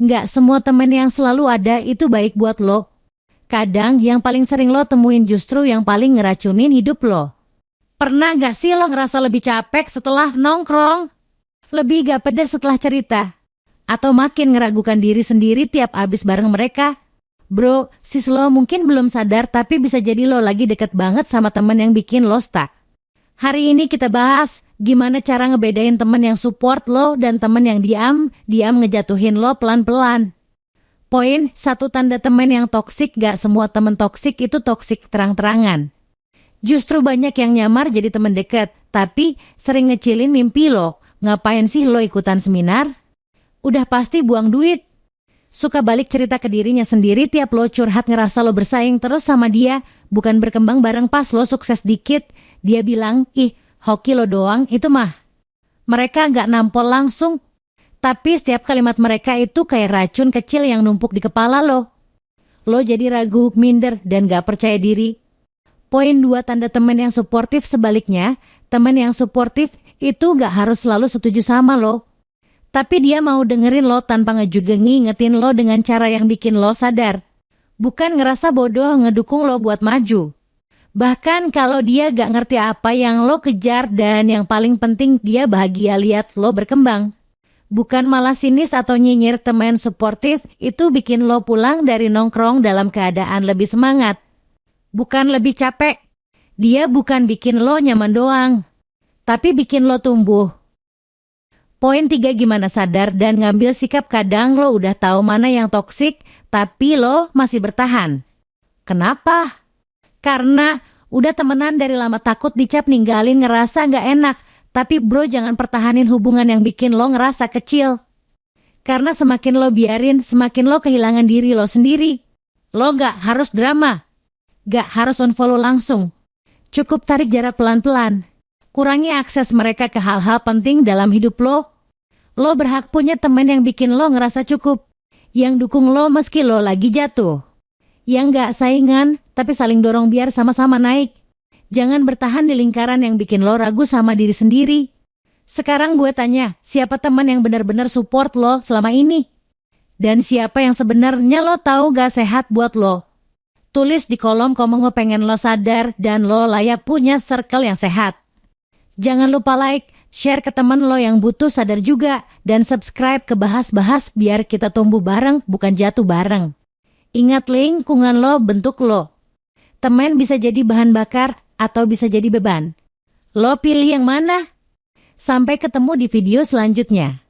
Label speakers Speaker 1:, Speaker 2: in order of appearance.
Speaker 1: Nggak semua teman yang selalu ada itu baik buat lo. Kadang yang paling sering lo temuin justru yang paling ngeracunin hidup lo. Pernah nggak sih lo ngerasa lebih capek setelah nongkrong? Lebih gak pedas setelah cerita? Atau makin ngeragukan diri sendiri tiap abis bareng mereka? Bro, sis lo mungkin belum sadar tapi bisa jadi lo lagi deket banget sama teman yang bikin lo stuck. Hari ini kita bahas gimana cara ngebedain teman yang support lo dan teman yang diam ngejatuhin lo pelan-pelan. Poin 1, tanda teman yang toksik. Gak semua teman toksik itu toksik terang-terangan. Justru banyak yang nyamar jadi teman dekat, tapi sering ngecilin mimpi lo. Ngapain sih lo ikutan seminar? Udah pasti buang duit. Suka balik cerita ke dirinya sendiri tiap lo curhat, ngerasa lo bersaing terus sama dia, bukan berkembang bareng. Pas lo sukses dikit, dia bilang, ih, hoki lo doang, itu mah. Mereka gak nampol langsung, tapi setiap kalimat mereka itu kayak racun kecil yang numpuk di kepala lo. Lo jadi ragu, minder, dan gak percaya diri. Poin 2, tanda teman yang suportif. Sebaliknya, teman yang suportif itu gak harus selalu setuju sama lo. Tapi dia mau dengerin lo tanpa ngejudengi, ngetin lo dengan cara yang bikin lo sadar. Bukan ngerasa bodoh ngedukung lo buat maju. Bahkan kalau dia gak ngerti apa yang lo kejar, dan yang paling penting dia bahagia lihat lo berkembang. Bukan malah sinis atau nyinyir. Teman suportif itu bikin lo pulang dari nongkrong dalam keadaan lebih semangat. Bukan lebih capek. Dia bukan bikin lo nyaman doang, tapi bikin lo tumbuh. Poin 3, gimana sadar dan ngambil sikap. Kadang lo udah tahu mana yang toksik, tapi lo masih bertahan. Kenapa? Karena udah temenan dari lama, takut dicap ninggalin, ngerasa gak enak. Tapi bro, jangan pertahanin hubungan yang bikin lo ngerasa kecil. Karena semakin lo biarin, semakin lo kehilangan diri lo sendiri. Lo gak harus drama. Gak harus unfollow langsung. Cukup tarik jarak pelan-pelan. Kurangi akses mereka ke hal-hal penting dalam hidup lo. Lo berhak punya teman yang bikin lo ngerasa cukup. Yang dukung lo meski lo lagi jatuh. Yang gak saingan, tapi saling dorong biar sama-sama naik. Jangan bertahan di lingkaran yang bikin lo ragu sama diri sendiri. Sekarang gue tanya, siapa teman yang benar-benar support lo selama ini? Dan siapa yang sebenarnya lo tahu gak sehat buat lo? Tulis di kolom komen. Gue pengen lo sadar dan lo layak punya circle yang sehat. Jangan lupa like, share ke teman lo yang butuh sadar juga, dan subscribe ke Bahas-Bahas biar kita tumbuh bareng, bukan jatuh bareng. Ingat, lingkungan lo bentuk lo. Teman bisa jadi bahan bakar atau bisa jadi beban. Lo pilih yang mana? Sampai ketemu di video selanjutnya.